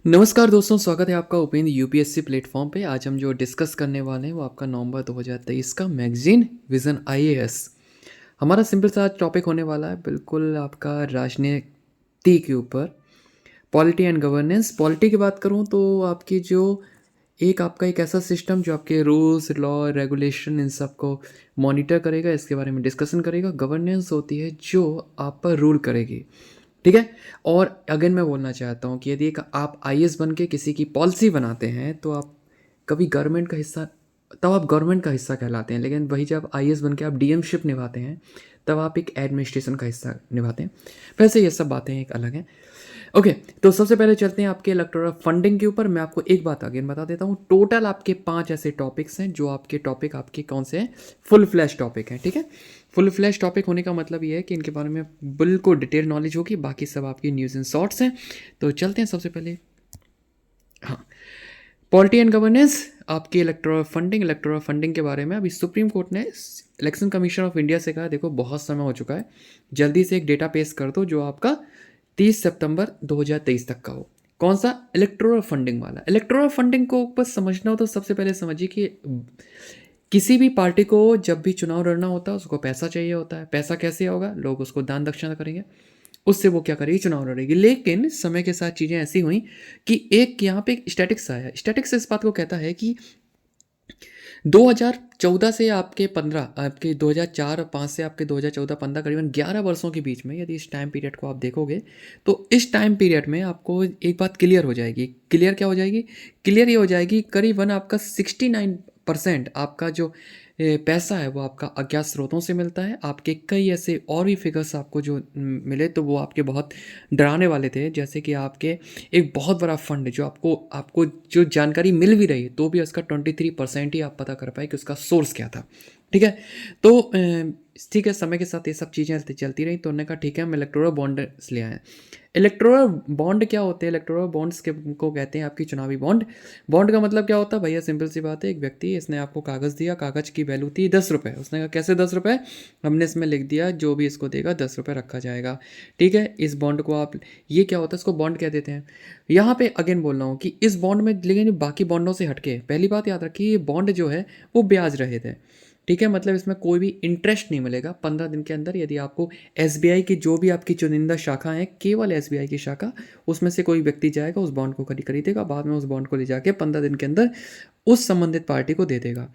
नमस्कार दोस्तों, स्वागत है आपका उपेंद्र यूपीएससी प्लेटफॉर्म पे। आज हम जो डिस्कस करने वाले हैं वो आपका नवंबर 2023 का मैगजीन विजन आईएएस। हमारा सिंपल सा टॉपिक होने वाला है बिल्कुल आपका राजनीति के ऊपर। Polity and governance. पॉलिटी की बात करूं तो आपकी जो आपका एक ऐसा सिस्टम जो आपके रूल्स लॉ रेगुलेशन इन सब को मॉनिटर करेगा, इसके बारे में डिस्कशन करेगा। गवर्नेंस होती है जो आप पर रूल करेगी, ठीक है। और अगेन मैं बोलना चाहता हूँ कि यदि एक आप आईएएस बन के किसी की पॉलिसी बनाते हैं तो आप कभी गवर्नमेंट का हिस्सा, तब आप गवर्नमेंट का हिस्सा कहलाते हैं। लेकिन वही जब आईएएस बन के आप डीएमशिप निभाते हैं तब आप एक एडमिनिस्ट्रेशन का हिस्सा निभाते हैं। वैसे ये सब बातें एक अलग हैं। ओके, तो सबसे पहले चलते हैं आपके इलेक्टोरल फंडिंग के ऊपर। मैं आपको एक बात अगेन बता देता हूँ, टोटल आपके 5 ऐसे टॉपिक्स हैं जो आपके टॉपिक आपके कौन से हैं, फुल फ्लैश टॉपिक हैं, ठीक है। फुल फ्लैश टॉपिक होने का मतलब ये है कि इनके बारे में बिल्कुल डिटेल नॉलेज होगी, बाकी सब आपकी न्यूज़ एंड शॉर्ट्स हैं। तो चलते हैं सबसे पहले, हाँ, पॉलिटी एंड गवर्नेंस। आपकी इलेक्टोरल फंडिंग के बारे में अभी सुप्रीम कोर्ट ने इलेक्शन कमीशन ऑफ इंडिया से कहा, देखो बहुत समय हो चुका है, जल्दी से एक डेटा पेश कर दो जो आपका 30 सितंबर 2023 तक का हो। कौन सा? इलेक्टोरल फंडिंग वाला। इलेक्टोरल फंडिंग को बस समझना हो तो सबसे पहले समझिए कि किसी भी पार्टी को जब भी चुनाव लड़ना होता है उसको पैसा चाहिए होता है। पैसा कैसे होगा? लोग उसको दान दक्षिणा करेंगे, उससे वो क्या करेगी? चुनाव लड़ेगी। लेकिन समय के साथ चीज़ें ऐसी हुई कि एक यहाँ पे एक स्टैटिक्स आया। स्टैटिक्स इस बात को कहता है कि 2014 से आपके 15, आपके 2004 और 5 से आपके 2014-15, करीबन 11 वर्षों के बीच में यदि इस टाइम पीरियड को आप देखोगे तो इस टाइम पीरियड में आपको एक बात क्लियर हो जाएगी। क्लियर क्या हो जाएगी? क्लियर ये हो जाएगी करीबन आपका 69% आपका जो पैसा है वो आपका अज्ञात स्रोतों से मिलता है। आपके कई ऐसे और भी फिगर्स आपको जो मिले तो वो आपके बहुत डराने वाले थे, जैसे कि आपके एक बहुत बड़ा फंड जो आपको आपको जो जानकारी मिल भी रही है तो भी उसका 23% ही आप पता कर पाए कि उसका सोर्स क्या था, ठीक है। तो ठीक है, समय के साथ ये सब चीज़ें चलती रही तो उन्होंने कहा ठीक है हम इलेक्टोरल बॉन्ड्स ले आए। इलेक्टोरल बॉन्ड क्या होते हैं? इलेक्टोरल बॉन्ड्स के को कहते हैं आपकी चुनावी बॉन्ड। बॉन्ड का मतलब क्या होता है भैया? सिंपल सी बात है, एक व्यक्ति इसने आपको कागज़ दिया, कागज़ की वैल्यू थी 10 रुपये। उसने कहा कैसे 10 रुपये? हमने इसमें लिख दिया जो भी इसको देगा 10 रुपये रखा जाएगा, ठीक है। इस बॉन्ड को आप, ये क्या होता है, इसको बॉन्ड कह देते हैं। यहाँ पे अगेन बोल रहा हूँ कि इस बॉन्ड में, लेकिन बाकी बॉन्डों से हटके, पहली बात याद रखिए ये बॉन्ड जो है वो ब्याज रहित है, ठीक है। मतलब इसमें कोई भी इंटरेस्ट नहीं मिलेगा 15 दिन के अंदर। यदि आपको एसबीआई की जो भी आपकी चुनिंदा शाखा है, केवल एसबीआई की शाखा, उसमें से कोई व्यक्ति जाएगा उस बॉन्ड को खरीदेगा, बाद में उस बॉन्ड को ले जाके 15 दिन के अंदर उस संबंधित पार्टी को दे देगा।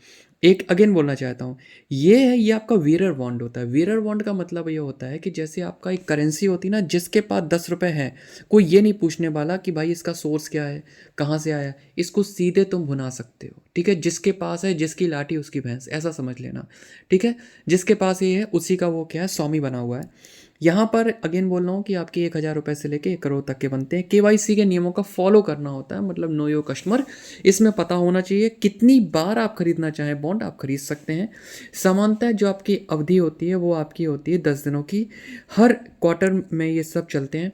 एक अगेन बोलना चाहता हूँ, ये है, ये आपका वीरर बॉन्ड होता है। वीरर बॉन्ड का मतलब ये होता है कि जैसे आपका एक करेंसी होती है ना, जिसके पास 10 रुपये है, कोई ये नहीं पूछने वाला कि भाई इसका सोर्स क्या है, कहाँ से आया, इसको सीधे तुम भुना सकते हो, ठीक है। जिसके पास है, जिसकी लाठी उसकी भैंस, ऐसा समझ लेना, ठीक है। जिसके पास ये है उसी का वो क्या है, स्वामी बना हुआ है। यहाँ पर अगेन बोल रहा हूँ कि आपके 1,000 रुपये से लेके 1 करोड़ तक के बनते हैं। केवाईसी के नियमों का फॉलो करना होता है, मतलब नो योर कस्टमर। इसमें पता होना चाहिए कितनी बार आप खरीदना चाहें बॉन्ड आप खरीद सकते हैं। सामान्यतः जो आपकी अवधि होती है वो आपकी होती है 10 दिनों की। हर क्वार्टर में ये सब चलते हैं।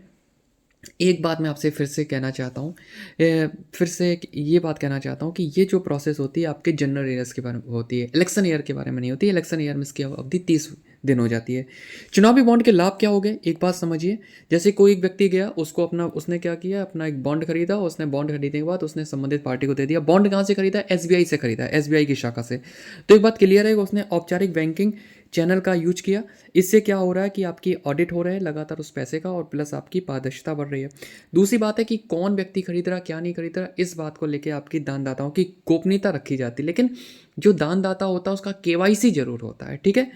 एक बात मैं आपसे फिर से कहना चाहता हूँ, फिर से ये बात कहना चाहता हूँ कि ये जो प्रोसेस होती है आपके जनरल ईयर्स के बारे में होती है, इलेक्शन ईयर के बारे में नहीं होती है। इलेक्शन ईयर में इसकी अवधि 30 दिन हो जाती है। चुनावी बॉन्ड के लाभ क्या हो गए, एक बात समझिए। जैसे कोई एक व्यक्ति गया, उसको अपना, उसने क्या किया, अपना एक बॉन्ड खरीदा। उसने बॉन्ड खरीदने के बाद उसने संबंधित पार्टी को दे दिया। बॉन्ड कहाँ से खरीदा? एसबीआई से खरीदा, एसबीआई की शाखा से। तो एक बात क्लियर है कि उसने औपचारिक बैंकिंग चैनल का यूज किया। इससे क्या हो रहा है कि आपकी ऑडिट हो रहा है लगातार उस पैसे का, और प्लस आपकी पारदर्शिता बढ़ रही है। दूसरी बात है कि कौन व्यक्ति खरीद रहा, क्या नहीं खरीद रहा, इस बात को लेकर आपकी दानदाताओं की गोपनीयता रखी जाती है। लेकिन जो दानदाता होता है उसका केवाईसी जरूर होता है, ठीक है।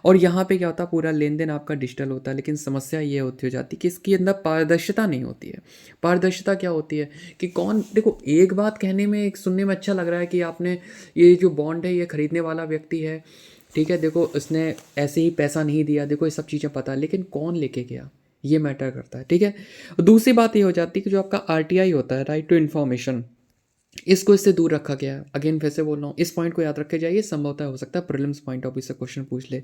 और यहाँ पे क्या होता है, पूरा लेन देन आपका डिजिटल होता है। लेकिन समस्या ये होती हो जाती है कि इसके अंदर पारदर्शिता नहीं होती है। पारदर्शिता क्या होती है कि कौन, देखो एक बात कहने में, एक सुनने में अच्छा लग रहा है कि आपने ये जो बॉन्ड है ये खरीदने वाला व्यक्ति है, ठीक है, देखो इसने ऐसे ही पैसा नहीं दिया, देखो ये सब चीज़ें पता है, लेकिन कौन लेके गया ये मैटर करता है, ठीक है। दूसरी बात ये हो जाती है कि जो आपका आरटीआई होता है, राइट टू इन्फॉर्मेशन, इसको इससे दूर रखा गया है। अगेन फिर से बोल रहा हूँ, इस पॉइंट को याद रखे जाइए, संभवतः हो सकता है प्रीलिम्स पॉइंट ऑफ व्यू से क्वेश्चन पूछ ले।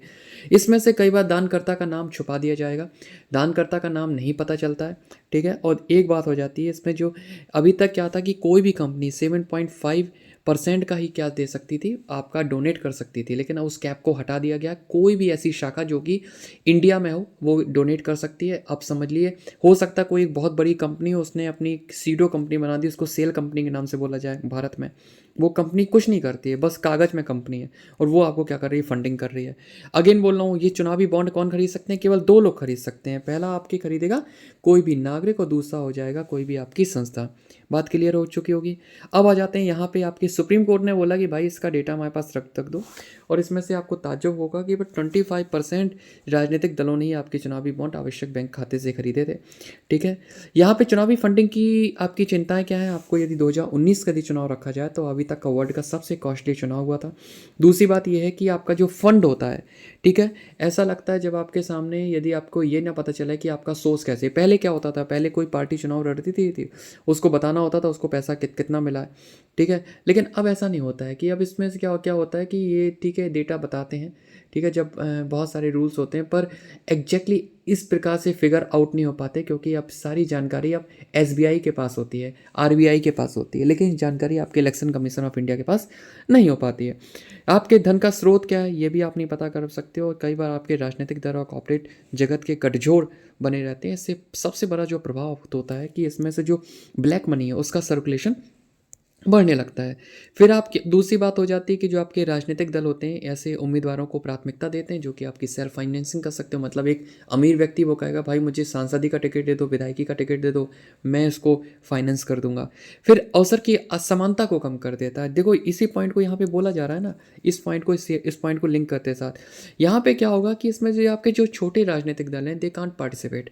इसमें से कई बार दानकर्ता का नाम छुपा दिया जाएगा, दानकर्ता का नाम नहीं पता चलता है, ठीक है। और एक बात हो जाती है इसमें, जो अभी तक क्या था कि कोई भी कंपनी परसेंट का ही क्या दे सकती थी, आपका डोनेट कर सकती थी, लेकिन अब उस कैप को हटा दिया गया। कोई भी ऐसी शाखा जो कि इंडिया में हो वो डोनेट कर सकती है। अब समझ लिए, हो सकता है कोई एक बहुत बड़ी कंपनी हो, उसने अपनी सीडो कंपनी बना दी, उसको सेल कंपनी के नाम से बोला जाए भारत में। वो कंपनी कुछ नहीं करती है, बस कागज़ में कंपनी है, और वो आपको क्या कर रही है, फंडिंग कर रही है। अगेन बोल रहा हूँ, ये चुनावी बॉन्ड कौन खरीद सकते हैं, केवल दो लोग खरीद सकते हैं। पहला आपकी खरीदेगा कोई भी नागरिक, और दूसरा हो जाएगा कोई भी आपकी संस्था। बात क्लियर हो चुकी होगी। अब आ जाते हैं यहाँ पे, आपकी सुप्रीम कोर्ट ने बोला कि भाई इसका डेटा हमारे पास रख दो, और इसमें से आपको ताज्जुब होगा कि 25% राजनीतिक दलों ने ही आपके चुनावी बॉन्ड आवश्यक बैंक खाते से खरीदे थे। ठीक है, यहाँ पे चुनावी फंडिंग की आपकी चिंताएं क्या है? आपको यदि 2019 का यदि चुनाव रखा जाए तो अभी तक का वर्ल्ड का सबसे कॉस्टली चुनाव हुआ था। दूसरी बात यह है कि आपका जो फंड होता है, ठीक है, ऐसा लगता है जब आपके सामने, यदि आपको ये ना पता चले कि आपका सोर्स कैसे। पहले क्या होता था, पहले कोई पार्टी चुनाव लड़ती थी उसको बताना होता था उसको पैसा कितना मिला है, ठीक है। लेकिन अब ऐसा नहीं होता है कि अब इसमें से क्या क्या होता है कि ये ठीक है डेटा बताते हैं, ठीक है, जब बहुत सारे रूल्स होते हैं, पर एग्जैक्टली इस प्रकार से फिगर आउट नहीं हो पाते, क्योंकि अब सारी जानकारी अब एसबीआई के पास होती है, आरबीआई के पास होती है, लेकिन जानकारी आपके इलेक्शन कमीशन ऑफ इंडिया के पास नहीं हो पाती है। आपके धन का स्रोत क्या है ये भी आप नहीं पता कर सकते हो। कई बार आपके राजनीतिक दल और कॉर्पोरेट जगत के गठजोड़ बने रहते हैं। इससे सबसे बड़ा जो प्रभाव होता है कि इसमें से जो ब्लैक मनी है उसका सर्कुलेशन बढ़ने लगता है। फिर आपकी दूसरी बात हो जाती है कि जो आपके राजनीतिक दल होते हैं ऐसे उम्मीदवारों को प्राथमिकता देते हैं जो कि आपकी सेल्फ फाइनेंसिंग कर सकते हो। मतलब एक अमीर व्यक्ति वो कहेगा भाई मुझे सांसदी का टिकट दे दो, विधायकी का टिकट दे दो, मैं इसको फाइनेंस कर दूंगा। फिर अवसर की असमानता को कम कर देता है। देखो इसी पॉइंट को यहाँ पे बोला जा रहा है ना, इस पॉइंट को लिंक करते साथ यहाँ पे क्या होगा कि इसमें जो आपके जो छोटे राजनीतिक दल हैं they can't participate.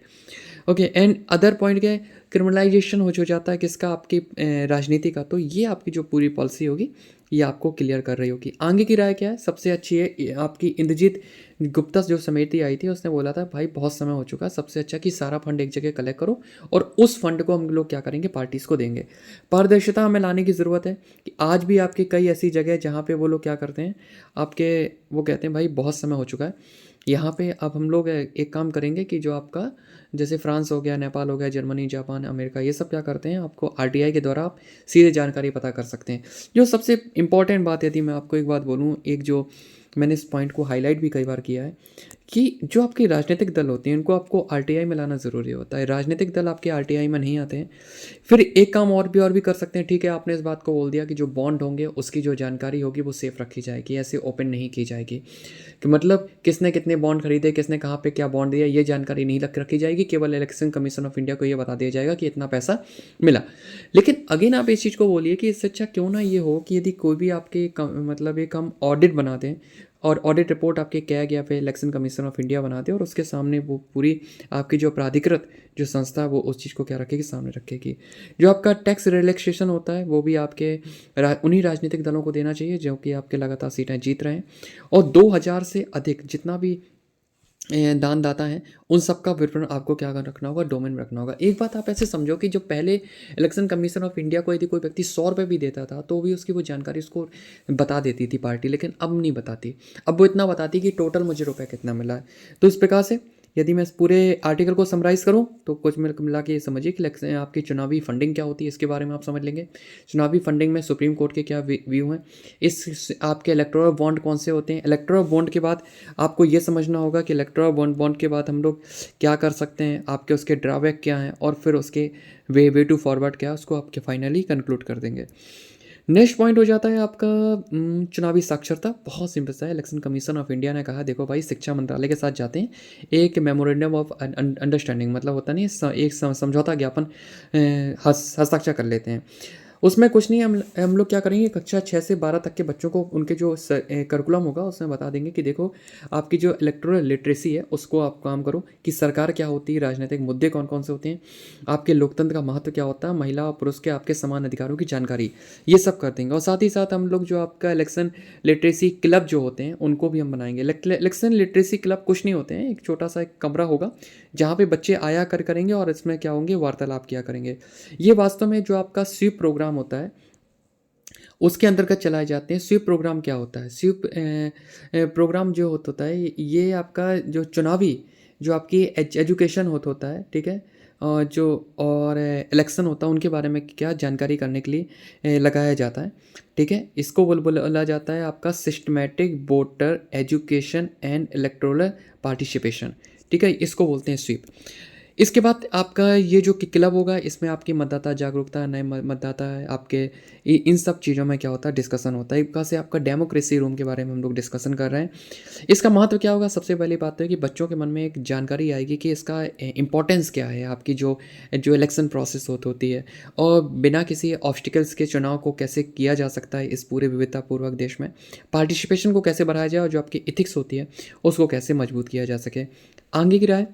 Okay, and other point क्या है, क्रिमिनलाइजेशन हो जाता है किसका, आपकी राजनीति का। तो ये आपकी जो पूरी पॉलिसी होगी ये आपको क्लियर कर रही होगी। आगे की राय क्या है, सबसे अच्छी है ये आपकी इंद्रजीत गुप्ता जो समिति आई थी उसने बोला था भाई बहुत समय हो चुका है, सबसे अच्छा कि सारा फंड एक जगह कलेक्ट करो और उस फंड को हम लोग क्या करेंगे, पार्टीज़ को देंगे। पारदर्शिता हमें लाने की ज़रूरत है कि आज भी आपकी कई ऐसी जगह है जहाँ पे वो लोग क्या करते हैं, आपके वो कहते हैं भाई बहुत समय हो चुका है यहाँ पे। अब हम लोग एक काम करेंगे कि जो आपका जैसे फ्रांस हो गया, नेपाल हो गया, जर्मनी, जापान, अमेरिका, ये सब क्या करते हैं, आपको आरटीआई के द्वारा आप सीधे जानकारी पता कर सकते हैं। जो सबसे इंपॉर्टेंट बात यदि मैं आपको एक बात बोलूँ, एक जो मैंने इस पॉइंट को हाईलाइट भी कई बार किया है कि जो आपके राजनीतिक दल होते हैं उनको आपको आरटीआई में लाना ज़रूरी होता है। राजनीतिक दल आपके आरटीआई में नहीं आते हैं। फिर एक काम और भी कर सकते हैं, ठीक है, आपने इस बात को बोल दिया कि जो बॉन्ड होंगे उसकी जो जानकारी होगी वो सेफ रखी जाएगी, ऐसे ओपन नहीं की जाएगी। कि मतलब किसने कितने बॉन्ड खरीदे, किसने कहाँ पे क्या बॉन्ड दिया, ये जानकारी नहीं रखी जाएगी। केवल इलेक्शन कमीशन ऑफ इंडिया को ये बता दिया जाएगा कि इतना पैसा मिला। लेकिन अगेन आप इस चीज़ को बोलिए कि इससे अच्छा क्यों ना ये हो कि यदि कोई भी आपके मतलब एक हम ऑडिट बनाते हैं और ऑडिट रिपोर्ट आपके कैग या फिर इलेक्शन कमीशन ऑफ इंडिया बनाते हैं और उसके सामने वो पूरी आपकी जो प्राधिकृत जो संस्था है वो उस चीज़ को क्या रखेगी, सामने रखेगी। जो आपका टैक्स रिलैक्सेशन होता है वो भी आपके उन्हीं राजनीतिक दलों को देना चाहिए जो कि आपके लगातार सीटें जीत रहे हैं। और 2000 से अधिक जितना भी दानदाता हैं उन सबका विवरण आपको क्या रखना होगा, डोमेन में रखना होगा। एक बात आप ऐसे समझो कि जो पहले इलेक्शन कमीशन ऑफ इंडिया को यदि कोई व्यक्ति 100 रुपये भी देता था तो भी उसकी वो जानकारी उसको बता देती थी पार्टी, लेकिन अब नहीं बताती। अब वो इतना बताती कि टोटल मुझे रुपये कितना मिला है। तो इस प्रकार से यदि मैं इस पूरे आर्टिकल को समराइज़ करूं तो कुछ मिला के समझिए कि आपकी चुनावी फंडिंग क्या होती है, इसके बारे में आप समझ लेंगे। चुनावी फंडिंग में सुप्रीम कोर्ट के क्या व्यू हैं, इस आपके इलेक्टोरल बॉन्ड कौन से होते हैं। इलेक्टोरल बॉन्ड के बाद आपको ये समझना होगा कि इलेक्टोरल बॉन्ड के बाद हम लोग क्या कर सकते हैं, आपके उसके ड्रॉबैक क्या हैं, और फिर उसके वे टू फॉरवर्ड क्या है, उसको आपके फाइनली कंक्लूड कर देंगे। नेक्स्ट पॉइंट हो जाता है आपका चुनावी साक्षरता। बहुत सिंपल सा है, इलेक्शन कमीशन ऑफ इंडिया ने कहा देखो भाई शिक्षा मंत्रालय के साथ जाते हैं, एक मेमोरेंडम ऑफ अंडरस्टैंडिंग मतलब होता नहीं, एक समझौता ज्ञापन हस्ताक्षर कर लेते हैं। उसमें कुछ नहीं, हम लोग क्या करेंगे, कक्षा 6 से 12 तक के बच्चों को उनके जो करिकुलम होगा उसमें बता देंगे कि देखो आपकी जो इलेक्टोरल लिटरेसी है उसको आप काम करो कि सरकार क्या होती है, राजनीतिक मुद्दे कौन कौन से होते हैं, आपके लोकतंत्र का महत्व क्या होता है, महिला और पुरुष के आपके समान अधिकारों की जानकारी, ये सब कर देंगे। और साथ ही साथ हम लोग जो आपका इलेक्शन लिटरेसी क्लब जो होते हैं उनको भी हम बनाएंगे। इलेक्शन लिटरेसी क्लब कुछ नहीं होते हैं, एक छोटा सा एक कमरा होगा जहाँ पे बच्चे आया करेंगे और इसमें क्या होंगे, वार्तालाप किया करेंगे। ये वास्तव में जो आपका स्वीप प्रोग्राम होता है उसके अंतर्गत चलाए जाते हैं। स्वीप प्रोग्राम क्या होता है, स्वीप प्रोग्राम जो होता है ये आपका जो चुनावी जो आपकी एजुकेशन होता है, ठीक है, जो और इलेक्शन होता है उनके बारे में क्या जानकारी करने के लिए लगाया जाता है। ठीक है, इसको बोला जाता है आपका systematic voter education and electoral participation. ठीक है, इसको बोलते हैं स्वीप। इसके बाद आपका ये जो कि क्लब होगा, इसमें आपकी मतदाता जागरूकता, नए मतदाता है आपके, इन सब चीज़ों में क्या होता है, डिस्कशन होता है। एक से आपका डेमोक्रेसी रूम के बारे में हम लोग डिस्कशन कर रहे हैं। इसका महत्व क्या होगा? सबसे पहली बात तो है कि बच्चों के मन में एक जानकारी आएगी कि इसका इम्पोर्टेंस क्या है, आपकी जो जो इलेक्शन प्रोसेस होती है, और बिना किसी ऑब्स्टिकल्स के चुनाव को कैसे किया जा सकता है इस पूरे विविधतापूर्वक देश में। पार्टिसिपेशन को कैसे बढ़ाया जाए और जो आपकी इथिक्स होती है उसको कैसे मजबूत किया जा सके। आगे की राय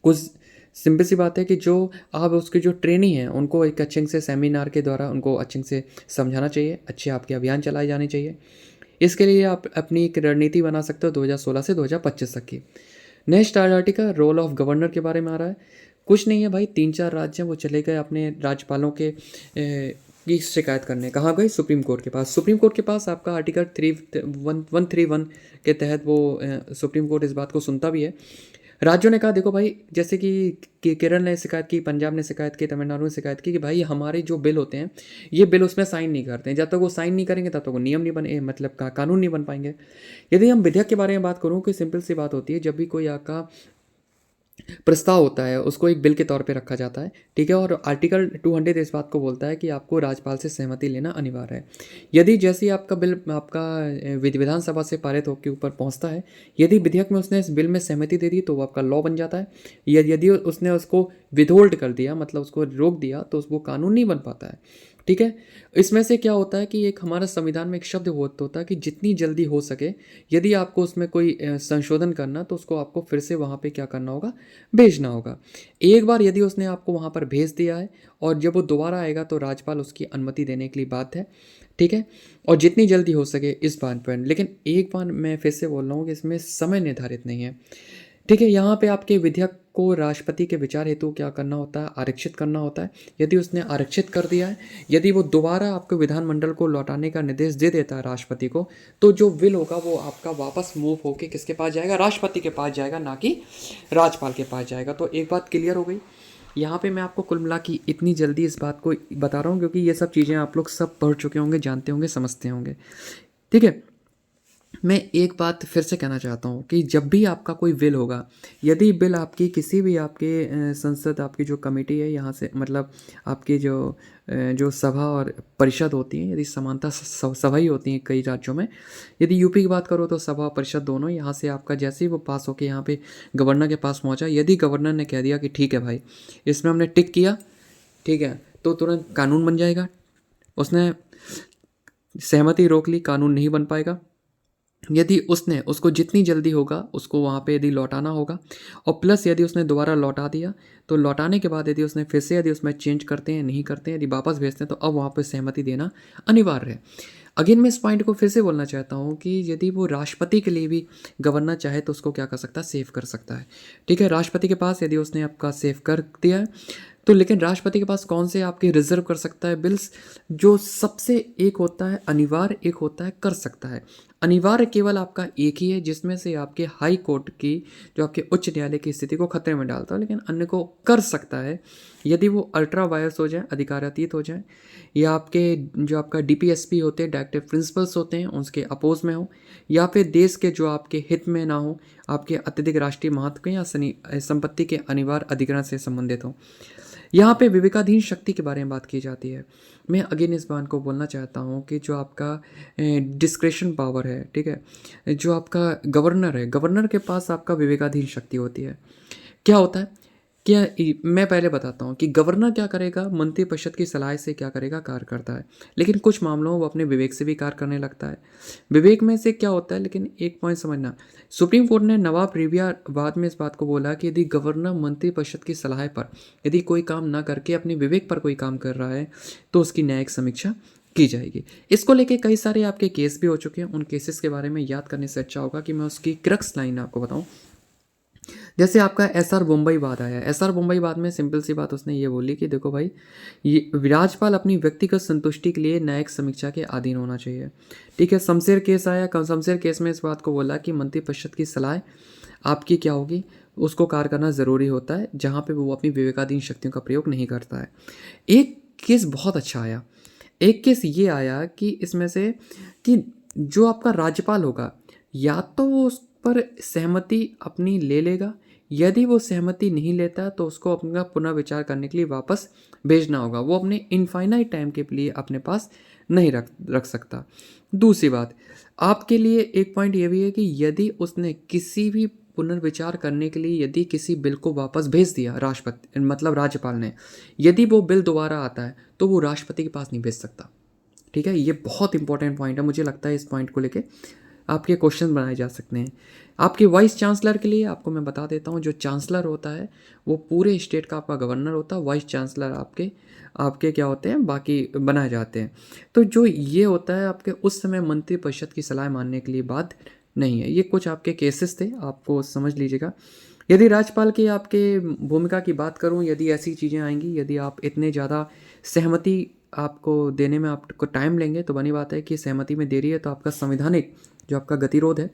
कुछ सिंपल सी बात है कि जो आप उसके जो ट्रेनी हैं उनको एक अच्छे से सेमिनार के द्वारा उनको अच्छे से समझाना चाहिए, अच्छे आपके अभियान चलाए जाने चाहिए। इसके लिए आप अपनी एक रणनीति बना सकते हो 2016 से 2025 तक की। Next article role of governor के बारे में आ रहा है। कुछ नहीं है भाई, 3-4 राज्य हैं वो चले गए अपने राज्यपालों के की शिकायत करने। कहाँ गए? सुप्रीम कोर्ट के पास। सुप्रीम कोर्ट के पास आपका आर्टिकल 131 के तहत वो सुप्रीम कोर्ट इस बात को सुनता भी है। राज्यों ने कहा देखो भाई, जैसे कि केरल ने शिकायत की, पंजाब ने शिकायत की, तमिलनाडु ने शिकायत की कि भाई हमारे जो बिल होते हैं ये बिल उसमें साइन नहीं करते हैं। जब तक वो साइन नहीं करेंगे तब तक वो नियम नहीं बने, मतलब कानून नहीं बन पाएंगे। यदि हम विधेयक के बारे में बात करूँ कि सिंपल सी बात होती है, जब भी कोई आपका प्रस्ताव होता है उसको एक बिल के तौर पे रखा जाता है। ठीक है, और आर्टिकल 200 इस बात को बोलता है कि आपको राज्यपाल से सहमति लेना अनिवार्य है। यदि जैसे ही आपका बिल आपका विधानसभा से पारित होकर ऊपर पहुंचता है, यदि विधेयक में उसने इस बिल में सहमति दे दी तो वो आपका लॉ बन जाता है। यदि उसने उसको विदहोल्ड कर दिया, मतलब उसको रोक दिया, तो वो कानून नहीं बन पाता है। ठीक है, इसमें से क्या होता है कि एक हमारा संविधान में एक शब्द होता है कि जितनी जल्दी हो सके यदि आपको उसमें कोई संशोधन करना तो उसको आपको फिर से वहाँ पे क्या करना होगा, भेजना होगा। एक बार यदि उसने आपको वहाँ पर भेज दिया है और जब वो दोबारा आएगा तो राज्यपाल उसकी अनुमति देने के लिए बात है। ठीक है, और जितनी जल्दी हो सके इस बात पर। लेकिन एक बार मैं फिर से बोल रहा हूँ कि इसमें समय निर्धारित नहीं है। ठीक है, यहाँ पे आपके विधेयक को राष्ट्रपति के विचार हेतु क्या करना होता है, आरक्षित करना होता है। यदि उसने आरक्षित कर दिया है, यदि वो दोबारा आपको विधानमंडल को लौटाने का निर्देश दे देता है राष्ट्रपति को, तो जो बिल होगा वो आपका वापस मूव होके किसके पास जाएगा? राष्ट्रपति के पास जाएगा, ना कि राज्यपाल के पास जाएगा। तो एक बात क्लियर हो गई। यहाँ पे मैं आपको कुल मिला के इतनी जल्दी इस बात को बता रहा हूँ क्योंकि ये सब चीज़ें आप लोग सब पढ़ चुके होंगे, जानते होंगे, समझते होंगे। ठीक है, मैं एक बात फिर से कहना चाहता हूँ कि जब भी आपका कोई बिल होगा, यदि बिल आपकी किसी भी आपके संसद, आपकी जो कमेटी है यहाँ से, मतलब आपकी जो सभा और परिषद होती हैं, यदि समानता सभा ही होती हैं कई राज्यों में। यदि यूपी की बात करो तो सभा और परिषद दोनों, यहाँ से आपका जैसे ही वो पास होकर यहाँ पे गवर्नर के पास पहुँचा, यदि गवर्नर ने कह दिया कि ठीक है भाई इसमें हमने टिक किया, ठीक है, तो तुरंत कानून बन जाएगा। उसने सहमति रोक ली, कानून नहीं बन पाएगा। यदि उसने उसको जितनी जल्दी होगा उसको वहाँ पे यदि लौटाना होगा, और प्लस यदि उसने दोबारा लौटा दिया तो लौटाने के बाद यदि उसने फिर से यदि उसमें चेंज करते हैं, नहीं करते हैं, यदि वापस भेजते हैं, तो अब वहाँ पे सहमति देना अनिवार्य है। अगेन मैं इस पॉइंट को फिर से बोलना चाहता हूँ कि यदि वो राष्ट्रपति के लिए भी गवर्नर चाहे तो उसको क्या कर सकता है, सेव कर सकता है। ठीक है, राष्ट्रपति के पास यदि उसने आपका सेव कर दिया है तो, लेकिन राष्ट्रपति के पास कौन से आपके रिजर्व कर सकता है बिल्स? जो सबसे एक होता है अनिवार्य, एक होता है कर सकता है। अनिवार्य केवल आपका एक ही है जिसमें से आपके हाई कोर्ट की, जो आपके उच्च न्यायालय की स्थिति को खतरे में डालता है। लेकिन अन्य को कर सकता है यदि वो अल्ट्रा वायर्स हो जाए, अधिकारातीत हो जाए, या आपके जो आपका डीपीएसपी होते हैं, डायरेक्टिव प्रिंसिपल्स होते हैं, उसके अपोज में हो, या फिर देश के जो आपके हित में ना हो, आपके अत्यधिक राष्ट्रीय महत्व के या संपत्ति के अनिवार्य अधिग्रहण से संबंधित हो। यहाँ पे विवेकाधीन शक्ति के बारे में बात की जाती है। मैं अगेन इस बात को बोलना चाहता हूँ कि जो आपका डिस्क्रेशन पावर है, ठीक है, जो आपका गवर्नर है, गवर्नर के पास आपका विवेकाधीन शक्ति होती है। क्या होता है, क्या मैं पहले बताता हूँ कि गवर्नर क्या करेगा, मंत्रिपरिषद की सलाह से क्या करेगा, कार्य करता है। लेकिन कुछ मामलों में वो अपने विवेक से भी कार्य करने लगता है। विवेक में से क्या होता है, लेकिन एक पॉइंट समझना, सुप्रीम कोर्ट ने नवाब रिविया बाद में इस बात को बोला कि यदि गवर्नर मंत्रिपरिषद की सलाह पर यदि कोई काम ना करके अपने विवेक पर कोई काम कर रहा है तो उसकी न्यायिक समीक्षा की जाएगी। इसको लेके कई सारे आपके केस भी हो चुके हैं। उन केसेस के बारे में याद करने से अच्छा होगा कि मैं उसकी क्रक्स लाइन आपको बताऊं। जैसे आपका एसआर मुंबई वाद आया, एसआर मुंबई वाद में सिंपल सी बात उसने ये बोली कि देखो भाई, ये राज्यपाल अपनी व्यक्तिगत संतुष्टि के लिए न्यायिक समीक्षा के अधीन होना चाहिए। ठीक है, शमशेर केस आया, शमशेर केस में इस बात को बोला कि मंत्रिपरिषद की सलाह आपकी क्या होगी, उसको कार्य करना ज़रूरी होता है, जहाँ पे वो अपनी विवेकाधीन शक्तियों का प्रयोग नहीं करता है। एक केस बहुत अच्छा आया, एक केस ये आया कि इसमें से कि जो आपका राज्यपाल होगा, या तो वो उस पर सहमति अपनी ले लेगा, यदि वो सहमति नहीं लेता तो उसको अपना पुनर्विचार करने के लिए वापस भेजना होगा। वो अपने इनफाइनाइट टाइम के लिए अपने पास नहीं रख सकता। दूसरी बात, आपके लिए एक पॉइंट ये भी है कि यदि उसने किसी भी पुनर्विचार करने के लिए यदि किसी बिल को वापस भेज दिया, राष्ट्रपति मतलब राज्यपाल ने, यदि वो बिल दोबारा आता है तो वो राष्ट्रपति के पास नहीं भेज सकता। ठीक है, ये बहुत इंपॉर्टेंट पॉइंट है। मुझे लगता है इस पॉइंट को लेके आपके क्वेश्चन बनाए जा सकते हैं। आपके वाइस चांसलर के लिए आपको मैं बता देता हूँ, जो चांसलर होता है वो पूरे स्टेट का आपका गवर्नर होता है। वाइस चांसलर आपके आपके क्या होते हैं, बाकी बनाए जाते हैं। तो जो ये होता है आपके उस समय मंत्रिपरिषद की सलाह मानने के लिए बात नहीं है। ये कुछ आपके केसेस थे, आपको समझ लीजिएगा। यदि राज्यपाल की आपके भूमिका की बात करूं, यदि ऐसी चीज़ें आएंगी, यदि आप इतने ज़्यादा सहमति आपको देने में आपको टाइम लेंगे, तो बनी बात है कि सहमति में देरी है तो आपका संवैधानिक जो आपका गतिरोध है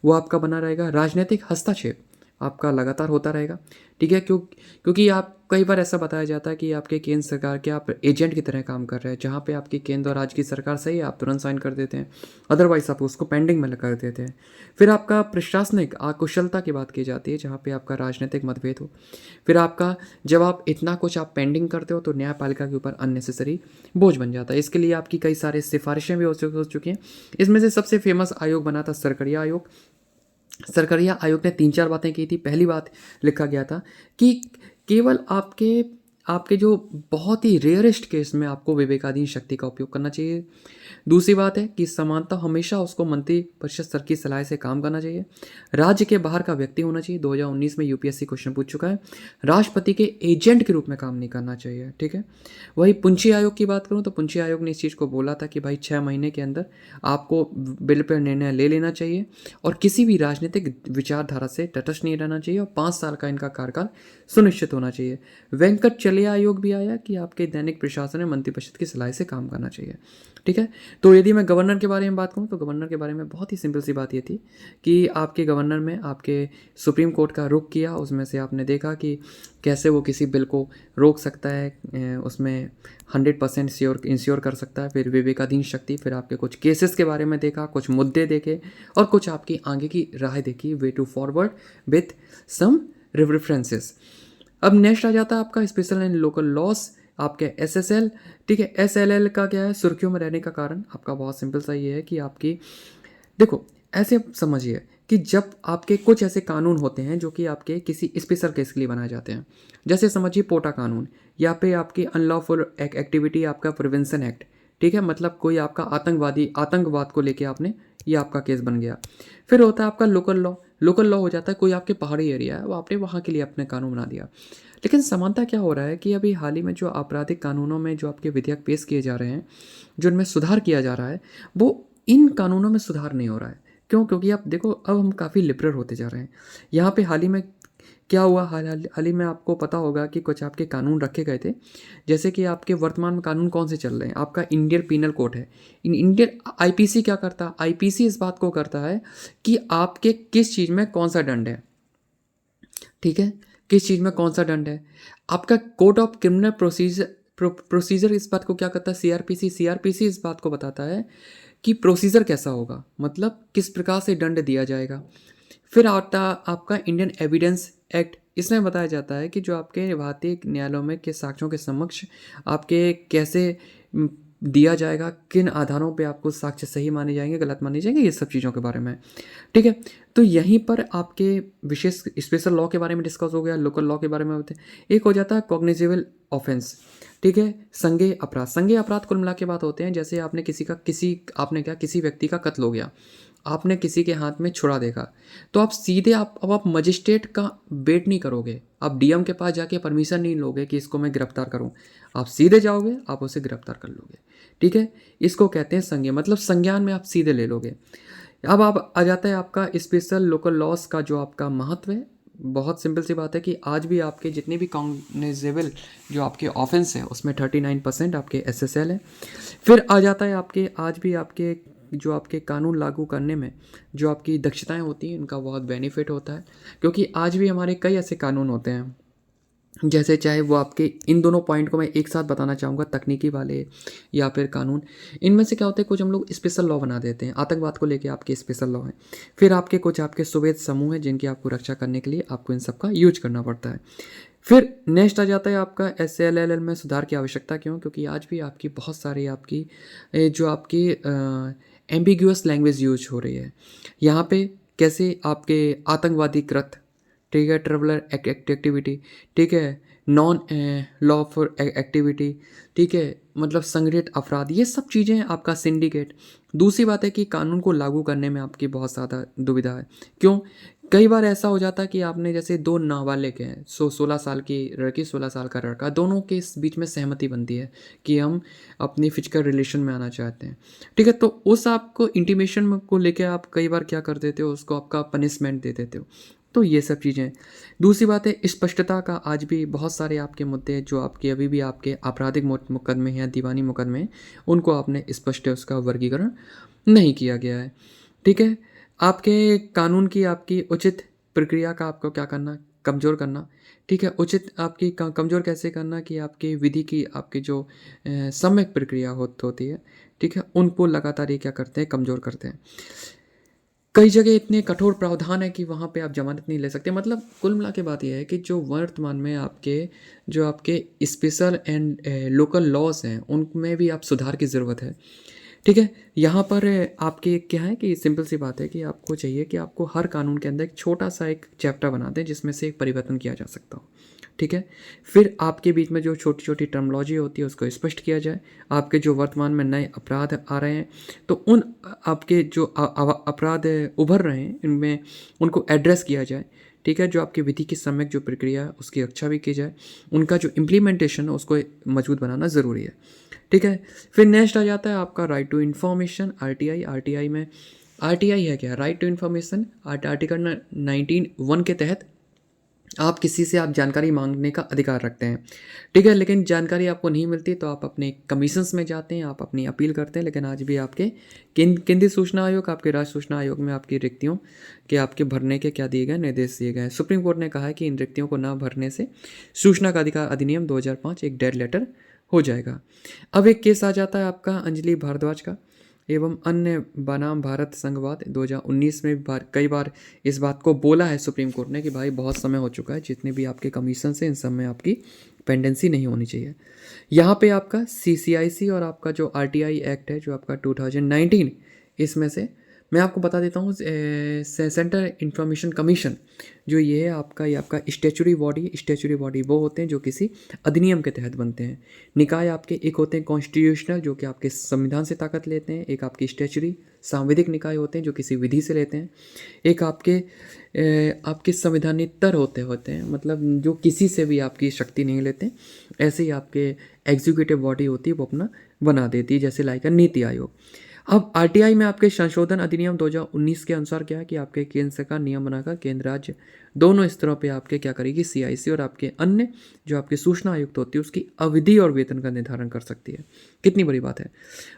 वो आपका बना रहेगा। राजनीतिक हस्तक्षेप आपका लगातार होता रहेगा। ठीक है, क्योंकि आप कई बार ऐसा बताया जाता है कि आपके केंद्र सरकार के आप एजेंट की तरह काम कर रहे हैं, जहाँ पे आपकी केंद्र और राज्य की सरकार सही है आप तुरंत साइन कर देते हैं, अदरवाइज आप उसको पेंडिंग में कर देते हैं। फिर आपका प्रशासनिक अकुशलता की बात की जाती है, जहाँ पे आपका राजनीतिक मतभेद हो। फिर आपका जब आप इतना कुछ आप पेंडिंग करते हो तो न्यायपालिका के ऊपर अननेसेसरी बोझ बन जाता है। इसके लिए आपकी कई सारी सिफारिशें भी हो चुकी हैं। इसमें से सबसे फेमस आयोग बना था सरकरिया आयोग। सरकरिया आयोग ने 3-4 बातें की थी। पहली बात लिखा गया था कि केवल आपके आपके जो बहुत ही रेयरेस्ट केस में आपको विवेकाधीन शक्ति का उपयोग करना चाहिए। दूसरी बात है कि समानता हमेशा उसको मंत्रिपरिषद स्तर की सलाह से काम करना चाहिए। राज्य के बाहर का व्यक्ति होना चाहिए। 2019 में यूपीएससी क्वेश्चन पूछ चुका है। राष्ट्रपति के एजेंट के रूप में काम नहीं करना चाहिए। ठीक है, वही पुंछी आयोग की बात करूं तो पुंछी आयोग ने इस चीज़ को बोला था कि भाई 6 महीने के अंदर आपको बिल पर निर्णय ले लेना चाहिए और किसी भी राजनीतिक विचारधारा से तटस्थ नहीं रहना चाहिए और 5 साल का इनका कार्यकाल सुनिश्चित होना चाहिए। वेंकट चलिया आयोग भी आया कि आपके दैनिक प्रशासन में मंत्रिपरिषद की सलाह से काम करना चाहिए। ठीक है, तो यदि मैं गवर्नर के बारे में बात करूं तो गवर्नर के बारे में बहुत ही सिंपल सी बात ये थी कि आपके गवर्नर में आपके सुप्रीम कोर्ट का रुख किया, उसमें से आपने देखा कि कैसे वो किसी बिल को रोक सकता है, उसमें 100% इंश्योर कर सकता है। फिर विवेकाधीन शक्ति, फिर आपके कुछ केसेस के बारे में देखा, कुछ मुद्दे देखे और कुछ आपकी आगे की राह देखी, way to forward with some references. अब नेक्स्ट आ जाता है आपका स्पेशल एंड लोकल लॉस, आपके एसएसएल। ठीक है, एसएलएल का क्या है, सुर्खियों में रहने का कारण आपका बहुत सिंपल सा ये है कि आपकी देखो ऐसे समझिए कि जब आपके कुछ ऐसे कानून होते हैं जो कि आपके किसी स्पेशल केस के लिए बनाए जाते हैं, जैसे समझिए पोटा कानून या पे आपकी अनलॉफुल एक्टिविटी आपका प्रिवेंशन एक्ट। ठीक है, मतलब कोई आपका आतंकवाद को लेके आपने ये आपका केस बन गया। फिर होता है आपका लोकल लॉ। लोकल लॉ हो जाता है कोई आपके पहाड़ी एरिया है, वो आपने वहाँ के लिए अपने कानून बना दिया। लेकिन समानता क्या हो रहा है कि अभी हाल ही में जो आपराधिक कानूनों में जो आपके विधेयक पेश किए जा रहे हैं, जो इनमें सुधार किया जा रहा है, वो इन कानूनों में सुधार नहीं हो रहा है। क्यों? क्योंकि आप देखो अब हम काफ़ी लिबरल होते जा रहे हैं। यहाँ पे हाल ही में क्या हुआ, हाल ही में आपको पता होगा कि कुछ आपके कानून रखे गए थे, जैसे कि आपके वर्तमान में कानून कौन से चल रहे हैं, आपका इंडियन पीनल कोड है। इंडियन आईपीसी क्या करता है, आईपीसी इस बात को करता है कि आपके किस चीज़ में कौन सा दंड है। ठीक है, किस चीज़ में कौन सा दंड है। आपका कोड ऑफ क्रिमिनल प्रोसीजर इस बात को क्या करता है, सीआरपीसी इस बात को बताता है कि प्रोसीजर कैसा होगा, मतलब किस प्रकार से दंड दिया जाएगा। फिर आता आपका इंडियन एविडेंस एक्ट। इसमें बताया जाता है कि जो आपके भारतीय न्यायालयों में के साक्ष्यों के समक्ष आपके कैसे दिया जाएगा, किन आधारों पे आपको साक्ष्य सही माने जाएंगे, गलत माने जाएंगे, ये सब चीज़ों के बारे में। ठीक है, तो यहीं पर आपके विशेष स्पेशल लॉ के बारे में डिस्कस हो गया, लोकल लॉ के बारे में होते हैं। एक हो जाता है कॉग्निजेबल ऑफेंस। ठीक है, संज्ञेय अपराध। संज्ञेय अपराध कुल मिला के बात होते हैं, जैसे आपने किसी व्यक्ति का कत्ल हो गया, आपने किसी के हाथ में छुरा देखा, तो आप सीधे अब आप मजिस्ट्रेट का वेट नहीं करोगे, आप डीएम के पास जाके परमिशन नहीं लोगे कि इसको मैं गिरफ्तार करूं, आप सीधे जाओगे, आप उसे गिरफ्तार कर लोगे। ठीक है, इसको कहते हैं संज्ञेय, मतलब संज्ञान में आप सीधे ले लोगे। अब आप आ जाता है आपका स्पेशल लोकल लॉस का जो आपका महत्व है। बहुत सिंपल सी बात है कि आज भी आपके जितने भी कॉग्निजेबल जो आपके ऑफेंस है उसमें 39% आपके एसएसएल है। फिर आ जाता है आपके आज भी आपके जो आपके कानून लागू करने में जो आपकी दक्षताएं होती हैं, इनका बहुत बेनिफिट होता है। क्योंकि आज भी हमारे कई ऐसे कानून होते हैं, जैसे चाहे वो आपके इन दोनों पॉइंट को मैं एक साथ बताना चाहूँगा, तकनीकी वाले या फिर कानून। इनमें से क्या होता है, कुछ हम लोग स्पेशल लॉ बना देते हैं, आतंकवाद को लेके आपके स्पेशल लॉ हैं। फिर आपके कुछ आपके सुवेद समूह हैं जिनकी आपको रक्षा करने के लिए आपको इन सब का यूज करना पड़ता है। फिर नेक्स्ट आ जाता है आपका SLLL में सुधार की आवश्यकता क्यों? क्योंकि आज भी आपकी बहुत सारी आपकी जो आपकी एम्बिग्यूअस लैंग्वेज यूज हो रही है। यहाँ पे कैसे आपके आतंकवादी कृत, ठीक है, ट्रेवलर एक्टिविटी, ठीक है, नॉन लॉ फॉर एक्टिविटी, ठीक है, मतलब संगठित अपराध, ये सब चीज़ें आपका सिंडिकेट। दूसरी बात है कि कानून को लागू करने में आपकी बहुत ज़्यादा दुविधा है। क्यों? कई बार ऐसा हो जाता है कि आपने जैसे दो नाबालिग हैं, 16 साल की लड़की, 16 साल का लड़का, दोनों के इस बीच में सहमति बनती है कि हम अपनी फिजिकल रिलेशन में आना चाहते हैं, ठीक है, तो उस आपको इंटीमेशन को लेकर आप कई बार क्या कर देते हो, उसको आपका पनिशमेंट दे देते हो। तो ये सब चीज़ें। दूसरी बात है स्पष्टता का, आज भी बहुत सारे आपके मुद्दे हैं जो आपके अभी भी आपके आपराधिक मुकदमे हैं, दीवानी मुकदमे हैं, उनको आपने स्पष्ट उसका वर्गीकरण नहीं किया गया है, ठीक है। आपके कानून की आपकी उचित प्रक्रिया का आपको क्या करना, कमज़ोर करना, ठीक है। उचित आपकी कमज़ोर कैसे करना कि आपके विधि की आपकी जो सम्यक प्रक्रिया होती है, ठीक है, उनको लगातार ये क्या करते हैं, कमज़ोर करते हैं। कई जगह इतने कठोर प्रावधान है कि वहाँ पे आप जमानत नहीं ले सकते। मतलब कुल मिला के बात यह है कि जो वर्तमान में आपके जो आपके स्पेशल एंड लोकल लॉज हैं, उनमें भी आप सुधार की ज़रूरत है, ठीक है। यहाँ पर आपके क्या है कि सिंपल सी बात है कि आपको चाहिए कि आपको हर कानून के अंदर एक छोटा सा एक चैप्टर बना दें जिसमें से एक परिवर्तन किया जा सकता हो, ठीक है। फिर आपके बीच में जो छोटी छोटी टर्मोलॉजी होती है उसको स्पष्ट किया जाए। आपके जो वर्तमान में नए अपराध आ रहे हैं, तो उन आपके जो अपराध उभर रहे हैं, इनमें उनको एड्रेस किया जाए, ठीक है। जो आपकी विधि की सम्यक जो प्रक्रिया है उसकी रक्षा भी की जाए, उनका जो इम्प्लीमेंटेशन है उसको मजबूत बनाना ज़रूरी है, ठीक है। फिर नेक्स्ट आ जाता है आपका राइट टू इन्फॉर्मेशन, RTI में RTI है क्या, राइट टू इन्फॉर्मेशन, आर्टिकल 19(1) के तहत आप किसी से आप जानकारी मांगने का अधिकार रखते हैं, ठीक है। लेकिन जानकारी आपको नहीं मिलती तो आप अपने कमीशंस में जाते हैं, आप अपनी अपील करते हैं। लेकिन आज भी आपके केंद्रीय सूचना आयोग, आपके राज्य सूचना आयोग में आपकी रिक्तियों के आपके भरने के क्या दिए गए, निर्देश दिए गए हैं। सुप्रीम कोर्ट ने कहा है कि इन रिक्तियों को न भरने से सूचना का अधिकार अधिनियम 2005 एक डेड लेटर हो जाएगा। अब एक केस आ जाता है आपका अंजलि भारद्वाज का एवं अन्य बनाम भारत संघवाद 2019 में कई बार इस बात को बोला है सुप्रीम कोर्ट ने कि भाई बहुत समय हो चुका है, जितने भी आपके कमीशन हैं इन सब में आपकी पेंडेंसी नहीं होनी चाहिए। यहाँ पे आपका CCIC और आपका जो RTI एक्ट है जो आपका 2019, इसमें से मैं आपको बता देता हूँ, सेंट्रल इंफॉर्मेशन कमीशन जो ये है आपका, ये आपका स्टैच्यूटरी बॉडी वो होते हैं जो किसी अधिनियम के तहत बनते हैं। निकाय आपके एक होते हैं कॉन्स्टिट्यूशनल जो कि आपके संविधान से ताकत लेते हैं, एक आपकी स्टैच्यूटरी सांविधिक निकाय होते हैं जो किसी विधि से लेते हैं, एक आपके संविधानेतर होते हैं, मतलब जो किसी से भी आपकी शक्ति नहीं लेते। ऐसे ही आपके एग्जीक्यूटिव बॉडी होती है वो अपना बना देती है, जैसे लाइक नीति आयोग। अब RTI में आपके संशोधन अधिनियम 2019 के अनुसार क्या है कि आपके केंद्र सरकार नियम बनाकर केंद्र राज्य दोनों स्तरों पे आपके क्या करेगी, CIC और आपके अन्य जो आपके सूचना आयुक्त होती है उसकी अवधि और वेतन का निर्धारण कर सकती है। कितनी बड़ी बात है।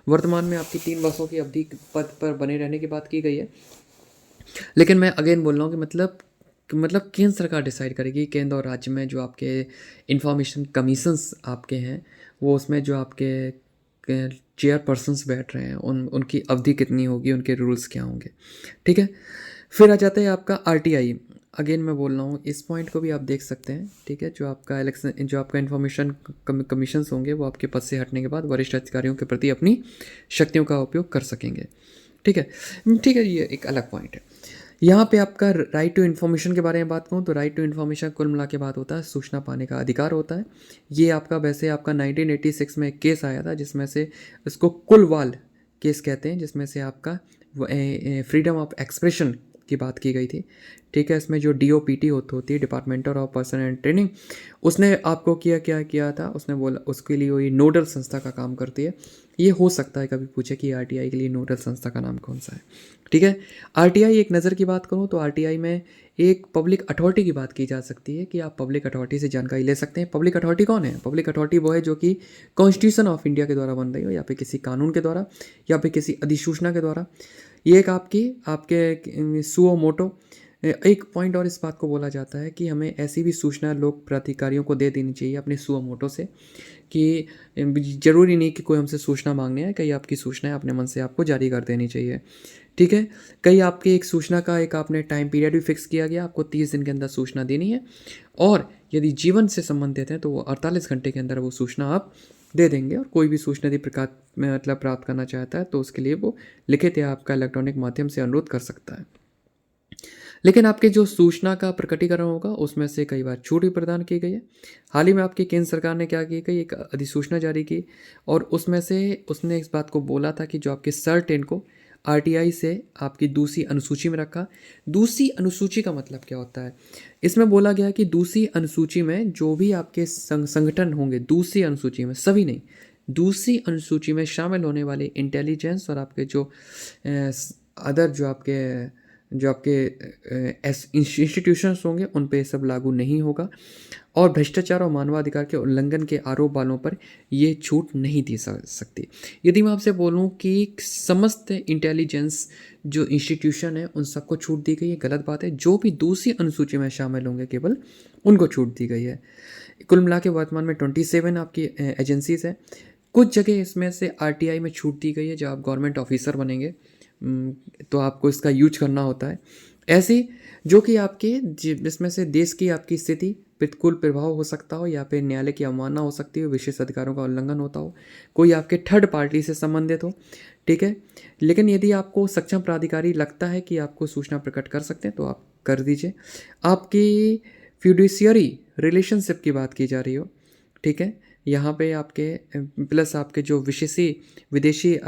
वर्तमान में आपकी 3 वर्षों की अवधि पद पर बने रहने की बात की गई है, लेकिन मैं अगेन बोल रहा हूँ कि मतलब केंद्र सरकार डिसाइड करेगी। केंद्र और राज्य में जो आपके इंफॉर्मेशन कमीशंस आपके हैं वो उसमें जो आपके चेयरपर्सन्स बैठ रहे हैं उनकी अवधि कितनी होगी, उनके रूल्स क्या होंगे, ठीक है। फिर आ जाता है आपका RTI। अगेन मैं बोल रहा हूँ, इस पॉइंट को भी आप देख सकते हैं, ठीक है। जो आपका इंफॉर्मेशन कमीशंस होंगे वो आपके पद से हटने के बाद वरिष्ठ अधिकारियों के प्रति अपनी शक्तियों का उपयोग कर सकेंगे, ठीक है। ये एक अलग पॉइंट है। यहाँ पे आपका राइट टू इन्फॉर्मेशन के बारे में बात करूँ तो राइट टू इन्फॉर्मेशन कुल मिला के बात होता है सूचना पाने का अधिकार होता है। ये आपका वैसे आपका 1986 में एक केस आया था जिसमें से इसको कुलवाल केस कहते हैं, जिसमें से आपका फ्रीडम ऑफ एक्सप्रेशन की बात की गई थी। ठीक है, इसमें जो DOPT होती है, डिपार्टमेंटर ऑफ पर्सन एंड ट्रेनिंग, उसने आपको क्या किया था, उसने बोला उसके लिए वही नोडल संस्था का काम करती है। ये हो सकता है कभी पूछे कि RTI के लिए नोडल संस्था का नाम कौन सा है। ठीक है, RTI एक नज़र की बात करूँ तो RTI में एक पब्लिक अथॉरिटी की बात की जा सकती है कि आप पब्लिक अथॉरिटी से जानकारी ले सकते हैं। पब्लिक अथॉरिटी कौन है? पब्लिक अथॉरिटी वो है जो कि कॉन्स्टिट्यूशन ऑफ इंडिया के द्वारा बन रही हो, या फिर किसी कानून के द्वारा, या फिर किसी अधिसूचना के द्वारा। ये एक आपके सुओ मोटो। एक पॉइंट और इस बात को बोला जाता है कि हमें ऐसी भी सूचना लोक प्राधिकारियों को दे देनी चाहिए अपने सुओ मोटो से, कि ज़रूरी नहीं कि कोई हमसे सूचना मांगने आए, कई आपकी सूचनाएं अपने मन से आपको जारी कर देनी चाहिए। ठीक है, कई आपकी एक सूचना का एक आपने टाइम पीरियड भी फिक्स किया गया, आपको 30 दिन के अंदर सूचना देनी है, और यदि जीवन से संबंधित है तो वो 48 घंटे के अंदर वो सूचना आप दे देंगे। और कोई भी सूचना यदि प्रकार में मतलब प्राप्त करना चाहता है तो उसके लिए वो लिखित या आपका इलेक्ट्रॉनिक माध्यम से अनुरोध कर सकता है। लेकिन आपके जो सूचना का प्रकटीकरण होगा उसमें से कई बार छूट भी प्रदान की गई है। हाल ही में आपकी केंद्र सरकार ने क्या की, कई एक अधिसूचना जारी की, और उसमें से उसने इस बात को बोला था कि जो आपके सर 10 को RTI से आपकी दूसरी अनुसूची में रखा। दूसरी अनुसूची का मतलब क्या होता है? इसमें बोला गया कि दूसरी अनुसूची में जो भी आपके संगठन होंगे, दूसरी अनुसूची में, सभी नहीं, दूसरी अनुसूची में शामिल होने वाले इंटेलिजेंस और आपके जो अदर जो आपके इंस्टीट्यूशंस होंगे उन पे ये सब लागू नहीं होगा, और भ्रष्टाचार और मानवाधिकार के उल्लंघन के आरोप वालों पर ये छूट नहीं दी सकती। यदि मैं आपसे बोलूं कि समस्त इंटेलिजेंस जो इंस्टीट्यूशन है उन सबको छूट दी गई है, गलत बात है। जो भी दूसरी अनुसूची में शामिल होंगे केवल उनको छूट दी गई है। कुल मिला के वर्तमान में 27 आपकी एजेंसीज हैं। कुछ जगह इसमें से RTI में छूट दी गई है, जब आप गवर्नमेंट ऑफिसर बनेंगे तो आपको इसका यूज करना होता है। ऐसी जो कि आपके जिसमें से देश की आपकी स्थिति प्रतिकूल प्रभाव हो सकता हो, या फिर न्यायालय की अवमानना हो सकती हो, विशेष अधिकारों का उल्लंघन होता हो, कोई आपके थर्ड पार्टी से संबंधित हो। ठीक है, लेकिन यदि आपको सक्षम प्राधिकारी लगता है कि आपको सूचना प्रकट कर सकते हैं तो आप कर दीजिए। आपकी फ्यूडिशियरी रिलेशनशिप की बात की जा रही हो, ठीक है, यहाँ पे आपके प्लस आपके जो विदेशी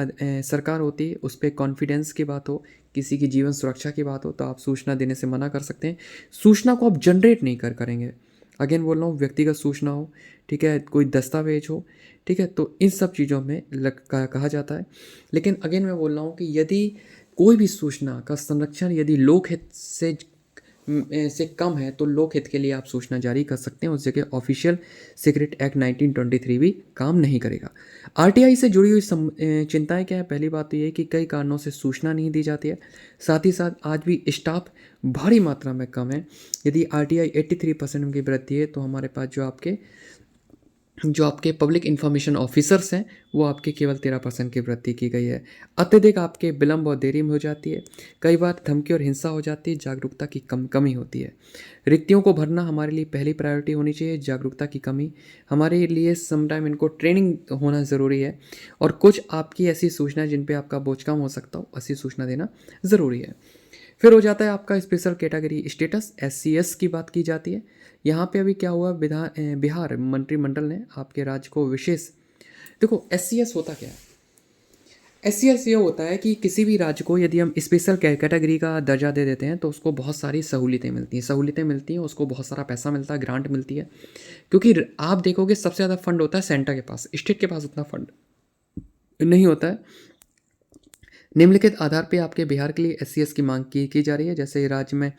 सरकार होती है उस पर कॉन्फिडेंस की बात हो, किसी की जीवन सुरक्षा की बात हो, तो आप सूचना देने से मना कर सकते हैं। सूचना को आप जनरेट नहीं करेंगे। अगेन बोल रहा हूँ, व्यक्तिगत सूचना हो, ठीक है, कोई दस्तावेज हो, ठीक है, तो इन सब चीज़ों में कहा जाता है। लेकिन अगेन मैं बोल रहा हूँ कि यदि कोई भी सूचना का संरक्षण यदि लोकहित से कम है तो लोकहित के लिए आप सूचना जारी कर सकते हैं, उस जगह ऑफिशियल सीक्रेट एक्ट 1923 भी काम नहीं करेगा। RTI से जुड़ी हुई चिंताएं क्या है? पहली बात तो ये है कि कई कारणों से सूचना नहीं दी जाती है, साथ ही साथ आज भी स्टाफ भारी मात्रा में कम है। यदि RTI 83% की वृद्धि है तो हमारे पास जो आपके पब्लिक इन्फॉर्मेशन ऑफिसर्स हैं वो आपके केवल 13% की वृद्धि की गई है। अत्यधिक आपके विलम्ब और देरी में हो जाती है, कई बार धमकी और हिंसा हो जाती है, जागरूकता की कमी होती है। रिक्तियों को भरना हमारे लिए पहली प्रायोरिटी होनी चाहिए, जागरूकता की कमी हमारे लिए समटाइम इनको ट्रेनिंग होना ज़रूरी है, और कुछ आपकी ऐसी सूचना जिन पे आपका बोझ कम हो सकता हो ऐसी सूचना देना ज़रूरी है। फिर हो जाता है आपका स्पेशल कैटेगरी स्टेटस, SCS की बात की जाती है। यहाँ पे अभी क्या हुआ, बिहार मंत्रिमंडल ने आपके राज्य को विशेष, देखो SCS होता क्या है? SCS ये होता है कि किसी भी राज्य को यदि हम स्पेशल कैटेगरी का दर्जा दे देते हैं तो उसको बहुत सारी सहूलियतें मिलती हैं, उसको बहुत सारा पैसा मिलता है, ग्रांट मिलती है। क्योंकि आप देखोगे सबसे ज़्यादा फंड होता है सेंटर के पास, स्टेट के पास उतना फंड नहीं होता है। निम्नलिखित आधार पे आपके बिहार के लिए SCS की मांग की जा रही है। जैसे राज्य में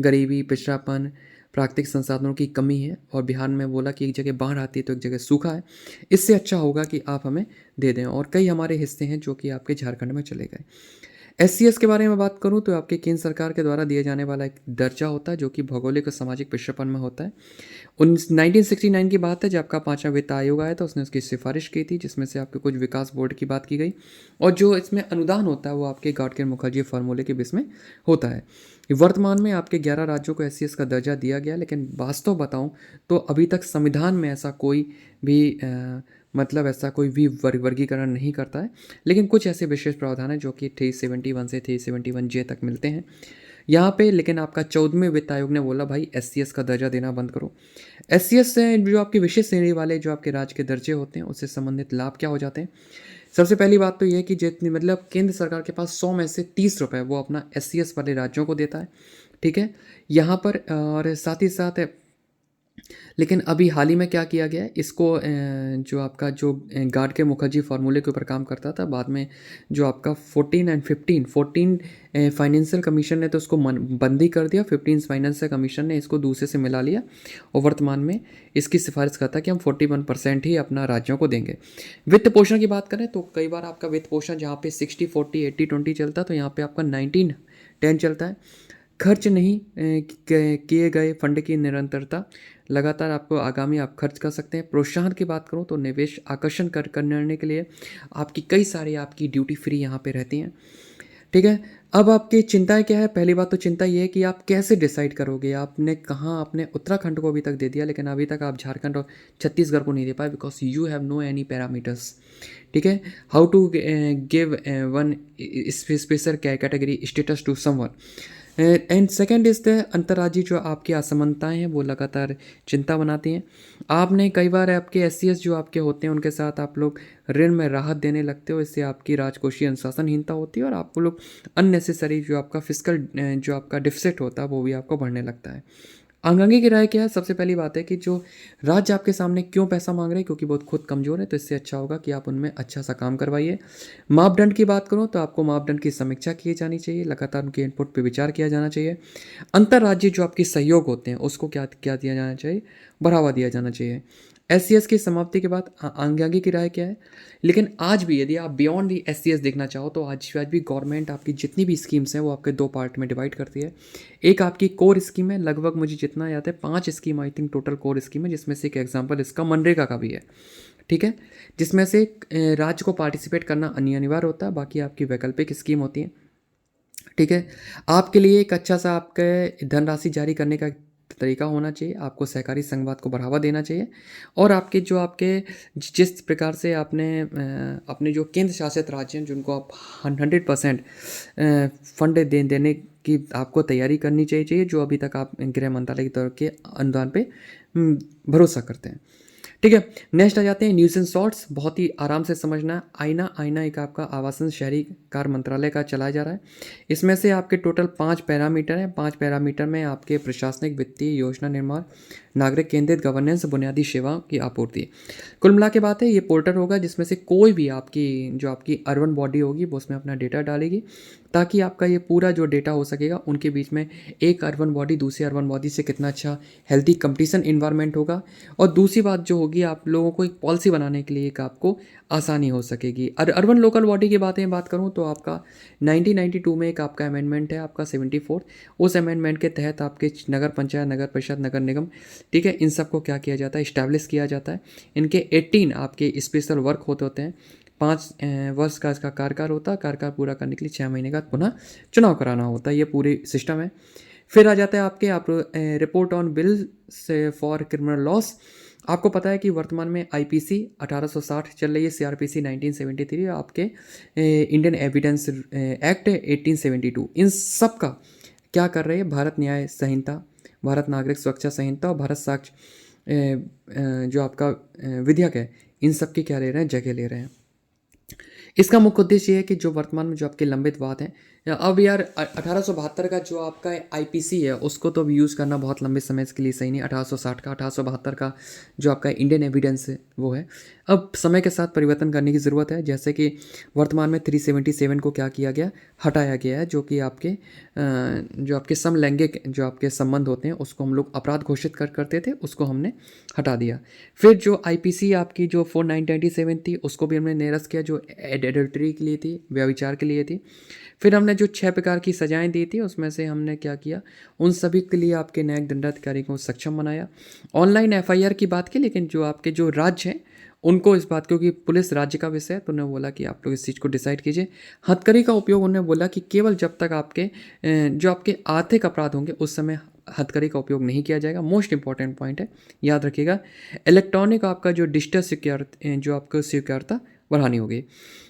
गरीबी, पिछड़ापन, प्राकृतिक संसाधनों की कमी है, और बिहार में बोला कि एक जगह बाढ़ आती है तो एक जगह सूखा है, इससे अच्छा होगा कि आप हमें दे दें। और कई हमारे हिस्से हैं जो कि आपके झारखंड में चले गए। SCS के बारे में बात करूं तो आपके केंद्र सरकार के द्वारा दिए जाने वाला एक दर्जा होता है जो कि भौगोलिक और सामाजिक पिछड़ापन में होता है। 1969 की बात है जब आपका 5वां वित्त आयोग आया था, उसने उसकी सिफारिश की थी, जिसमें से आपके कुछ विकास बोर्ड की बात की गई, और जो इसमें अनुदान होता है वो आपके गॉडकिन मुखर्जी फार्मूले के बेस में होता है। वर्तमान में आपके 11 राज्यों को SCS का दर्जा दिया गया, लेकिन वास्तव बताऊं तो अभी तक संविधान में ऐसा कोई भी मतलब ऐसा कोई भी वर्गीकरण नहीं करता है। लेकिन कुछ ऐसे विशेष प्रावधान हैं जो कि 371 से 371J तक मिलते हैं। यहाँ पे लेकिन आपका 14वें वित्त आयोग ने बोला भाई SCS का दर्जा देना बंद करो। SCS से जो आपकी विशेष श्रेणी वाले जो आपके राज्य के दर्जे होते हैं उससे संबंधित लाभ क्या हो जाते हैं। सबसे पहली बात तो ये है कि जितनी मतलब केंद्र सरकार के पास 100 में से 30 रुपये वो अपना SCS वाले राज्यों को देता है, ठीक है। यहाँ पर और साथ ही साथ लेकिन अभी हाल ही में क्या किया गया है इसको जो आपका जो गार्ड के मुखर्जी फार्मूले के ऊपर काम करता था, बाद में जो आपका 14 और 14 फाइनेंशियल कमीशन ने तो उसको बंद ही कर दिया, 15 फाइनेंशियल कमीशन ने इसको दूसरे से मिला लिया और वर्तमान में इसकी सिफारिश करता है कि हम 41% ही अपना राज्यों को देंगे। वित्त पोषण की बात करें तो कई बार आपका वित्त पोषण जहाँ पे 60-40 80-20 चलता है तो यहाँ पे आपका 19-10 चलता है। खर्च नहीं किए गए फंड की निरंतरता, लगातार आपको आगामी आप खर्च कर सकते हैं। प्रोत्साहन की बात करूँ तो निवेश आकर्षण करने के लिए आपकी कई सारी आपकी ड्यूटी फ्री यहाँ पे रहती हैं, ठीक है। अब आपकी चिंताएं क्या है, पहली बात तो चिंता ये है कि आप कैसे डिसाइड करोगे। आपने कहाँ आपने उत्तराखंड को अभी तक दे दिया लेकिन अभी तक आप झारखंड और छत्तीसगढ़ को नहीं दे पाए because you have no any parameters, ठीक है। How to give one special category status to someone. And second is the अंतर्राज्यीय जो आपकी असमानताएं हैं वो लगातार चिंता बनाती हैं। आपने कई बार आपके SCS जो आपके होते हैं उनके साथ आप लोग ऋण में राहत देने लगते हो, इससे आपकी राजकोषीय अनुशासनहीनता होती है और आपको लोग अननेसेसरी जो आपका फिजिकल जो आपका डिफिसिट होता है वो भी आपको बढ़ने लगता है। आंगांगी की राय क्या है, सबसे पहली बात है कि जो राज्य आपके सामने क्यों पैसा मांग रहे हैं, क्योंकि बहुत खुद कमज़ोर है, तो इससे अच्छा होगा कि आप उनमें अच्छा सा काम करवाइए। मापदंड की बात करूं तो आपको मापदंड की समीक्षा की जानी चाहिए, लगातार उनके इनपुट पे विचार किया जाना चाहिए। अंतर्राज्यीय जो आपके सहयोग होते हैं उसको क्या क्या दिया जाना चाहिए, बढ़ावा दिया जाना चाहिए। SCS की समाप्ति के बाद आंगांगी की राय क्या है। लेकिन आज भी यदि आप बियॉन्ड दी SCS देखना चाहो तो आज भी गवर्नमेंट आपकी जितनी भी स्कीम्स हैं वो आपके 2 पार्ट में डिवाइड करती है। एक आपकी कोर स्कीम है, लगभग मुझे जितना याद है 5 scheme I think total core scheme है, जिसमें से एक एग्जाम्पल इसका मनरेगा का भी है, ठीक है। जिसमें से राज्य को पार्टिसिपेट करना अनिवार्य होता है, बाकी आपकी वैकल्पिक स्कीम होती है, ठीक है। आपके लिए एक अच्छा सा आपके धनराशि जारी करने का तरीका होना चाहिए, आपको सहकारी संघवाद को बढ़ावा देना चाहिए और आपके जो आपके जिस प्रकार से आपने अपने जो केंद्र शासित राज्य हैं जिनको आप 100% फंड देने की आपको तैयारी करनी चाहिए, जो अभी तक आप गृह मंत्रालय के तौर के अनुदान पे भरोसा करते हैं, ठीक है। नेक्स्ट आ जाते हैं न्यूज़ एंड शॉर्ट्स, बहुत ही आराम से समझना है। आईना एक आपका आवासन शहरी कार्य मंत्रालय का चलाया जा रहा है। इसमें से आपके टोटल 5 पैरामीटर हैं। 5 पैरामीटर में आपके प्रशासनिक, वित्तीय, योजना निर्माण, नागरिक केंद्रित गवर्नेंस, बुनियादी सेवाओं की आपूर्ति। कुल मिला के बात है ये पोर्टल होगा जिसमें से कोई भी आपकी जो आपकी अर्बन बॉडी होगी वो उसमें अपना डेटा डालेगी, ताकि आपका ये पूरा जो डेटा हो सकेगा उनके बीच में एक अर्बन बॉडी दूसरी अर्बन बॉडी से कितना अच्छा हेल्थी कंपटीशन इन्वायरमेंट होगा। और दूसरी बात जो होगी, आप लोगों को एक पॉलिसी बनाने के लिए एक आपको आसानी हो सकेगी। अर्बन लोकल बॉडी की बात करूँ तो आपका 1992 में एक आपका अमेंडमेंट है, आपका 74, उस अमेंडमेंट के तहत आपके नगर पंचायत, नगर परिषद, नगर निगम, ठीक है, इन सबको क्या किया जाता है, इस्टेब्लिश किया जाता है। इनके 18 आपके स्पेशल वर्क होते हैं। 5 वर्ष का इसका कार्यकाल होता है। कार्यकाल पूरा करने के लिए 6 महीने का पुनः चुनाव कराना होता है। ये पूरी सिस्टम है। फिर आ जाता है आपके रिपोर्ट ऑन बिल से फॉर क्रिमिनल लॉस। आपको पता है कि वर्तमान में IPC 1860 चल रही है, CRPC 1973, आपके इंडियन एविडेंस एक्ट 1872। इन सब का क्या कर रही है, भारत न्याय संहिता, भारत नागरिक सुरक्षा संहिता और भारत साक्ष्य जो आपका विधेयक है, इन सब की क्या ले रहे हैं, जगह ले रहे हैं। इसका मुख्य उद्देश्य ये है कि जो वर्तमान में जो आपके लंबित वाद हैं, अब यार 1872 का जो आपका IPC है उसको तो अब यूज़ करना बहुत लंबे समय के लिए सही नहीं। 1860 का 1872 का जो आपका इंडियन एविडेंस है वो है। अब समय के साथ परिवर्तन करने की ज़रूरत है, जैसे कि वर्तमान में 377 को क्या किया गया, हटाया गया है, जो कि आपके जो आपके समलैंगिक जो आपके संबंध होते हैं उसको हम लोग अपराध घोषित करते थे, उसको हमने हटा दिया। फिर जो IPC आपकी जो 4997 थी उसको भी हमने निरस्त किया, जो एडल्ट्री के लिए थी, व्यभिचार के लिए थी। फिर हमने जो 6 प्रकार की सजाएं दी थी उसमें से हमने क्या किया, उन सभी के लिए आपके न्यायिक दंडाधिकारी को सक्षम बनाया। ऑनलाइन FIR की बात की, लेकिन जो आपके जो राज्य हैं उनको इस बात, क्योंकि पुलिस राज्य का विषय है तो उन्होंने बोला कि आप लोग इस चीज़ को डिसाइड कीजिए। हथकड़ी का उपयोग उन्होंने बोला कि केवल जब तक आपके जो आपके आर्थिक अपराध होंगे उस समय हथकड़ी का उपयोग नहीं किया जाएगा। मोस्ट इंपॉर्टेंट पॉइंट है, याद रखिएगा। इलेक्ट्रॉनिक आपका जो डिजिटल सिक्योर जो आपको स्वीकार्यता बढ़ानी होगी।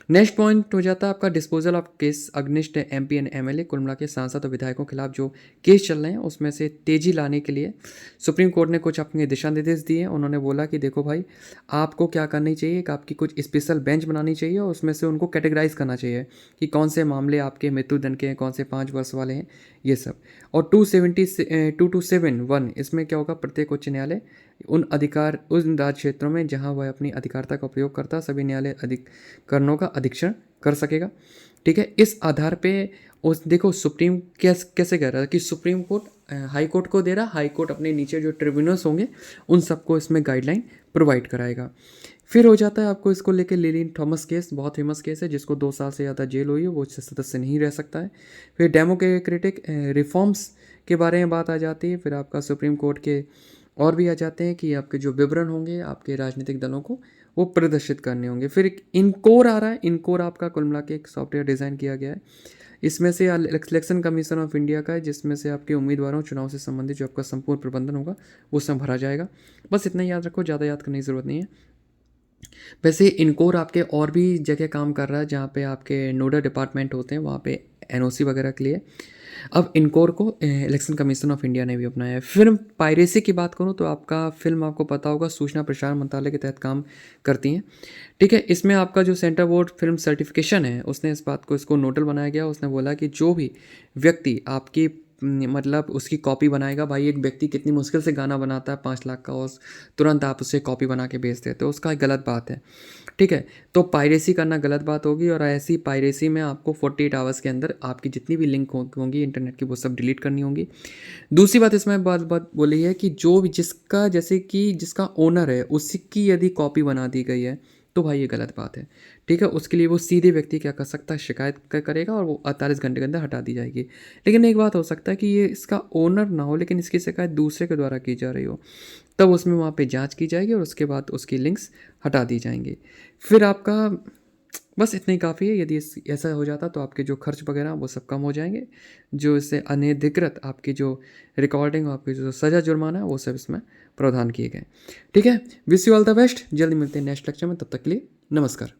नेक्स्ट पॉइंट हो जाता है आपका disposal of case against MP and MLA. कुल मिला के सांसद और विधायकों के खिलाफ जो केस चल रहे हैं उसमें से तेजी लाने के लिए सुप्रीम कोर्ट ने कुछ अपने दिशा निर्देश दिए। उन्होंने बोला कि देखो भाई, आपको क्या करनी चाहिए कि आपकी कुछ स्पेशल बेंच बनानी चाहिए और उसमें से उनको कैटेगराइज करना चाहिए कि कौन से मामले आपके मृत्युदंड के हैं, कौन से 5 वर्ष वाले हैं, ये सब। और 2271 इसमें क्या होगा, प्रत्येक उच्च न्यायालय उन राज्य क्षेत्रों में जहां वह अपनी अधिकारिता का उपयोग करता है सभी न्यायालय अधिकरणों का अधीक्षण कर सकेगा। ठीक है, इस आधार पे उस देखो सुप्रीम कैसे कह रहा है कि सुप्रीम कोर्ट हाई कोर्ट को दे रहा, हाई कोर्ट अपने नीचे जो ट्रिब्यूनल्स होंगे उन सबको इसमें गाइडलाइन प्रोवाइड कराएगा। फिर हो जाता है आपको इसको लेके लिलियन थॉमस केस, बहुत फेमस केस है जिसको 2 साल से ज़्यादा जेल हुई है, वो सदस्य नहीं रह सकता है। फिर डेमोक्रेटिक रिफॉर्म्स के बारे में बात आ जाती है। फिर आपका सुप्रीम कोर्ट के और भी आ जाते हैं कि आपके जो विवरण होंगे आपके राजनीतिक दलों को वो प्रदर्शित करने होंगे। फिर एक इनकोर आ रहा है, इनकोर आपका कुल मिला के एक सॉफ्टवेयर डिज़ाइन किया गया है। इसमें से इलेक्शन कमीशन ऑफ इंडिया का है जिसमें से आपके उम्मीदवारों चुनाव से संबंधित जो आपका संपूर्ण प्रबंधन होगा वो सब भरा जाएगा। बस इतना याद रखो, ज़्यादा याद करने की ज़रूरत नहीं है। वैसे इनकोर आपके और भी जगह काम कर रहा है जहाँ पे आपके नोडल डिपार्टमेंट होते हैं वहाँ पे एनओसी वगैरह के लिए। अब इनकोर को इलेक्शन कमीशन ऑफ इंडिया ने भी अपनाया है। फिल्म पायरेसी की बात करूँ तो आपका फिल्म आपको पता होगा सूचना प्रसारण मंत्रालय के तहत काम करती हैं। ठीक है, इसमें आपका जो सेंटर बोर्ड फिल्म सर्टिफिकेशन है उसने इस बात को इसको नोडल बनाया गया। उसने बोला कि जो भी व्यक्ति आपकी मतलब उसकी कॉपी बनाएगा, भाई एक व्यक्ति कितनी मुश्किल से गाना बनाता है 5 लाख का और तुरंत आप उसे कॉपी बना के भेज देते हो, उसका गलत बात है। ठीक है, तो पायरेसी करना गलत बात होगी और ऐसी पायरेसी में आपको 48 आवर्स के अंदर आपकी जितनी भी लिंक होंगी इंटरनेट की वो सब डिलीट करनी होंगी। दूसरी बात इसमें बात बोली है कि जो भी जिसका जैसे कि जिसका ओनर है उसकी यदि कॉपी बना दी गई है तो भाई ये गलत बात है। ठीक है, उसके लिए वो सीधे व्यक्ति क्या कर सकता है, शिकायत करेगा और वो 48 घंटे के अंदर हटा दी जाएगी। लेकिन एक बात हो सकता है कि ये इसका ओनर ना हो लेकिन इसकी शिकायत दूसरे के द्वारा की जा रही हो, तब उसमें वहाँ पे जांच की जाएगी और उसके बाद उसकी लिंक्स हटा दी जाएंगी। फिर आपका बस इतना ही काफ़ी है। यदि ऐसा हो जाता तो आपके जो खर्च वगैरह वो सब कम हो जाएंगे। जो इससे अनधिकृत आपकी जो रिकॉर्डिंग और आपकी जो सज़ा जुर्माना है वो सब इसमें प्रावधान किए गए। ठीक है, wish you all the best. जल्दी मिलते हैं नेक्स्ट लेक्चर में, तब तक के लिए नमस्कार।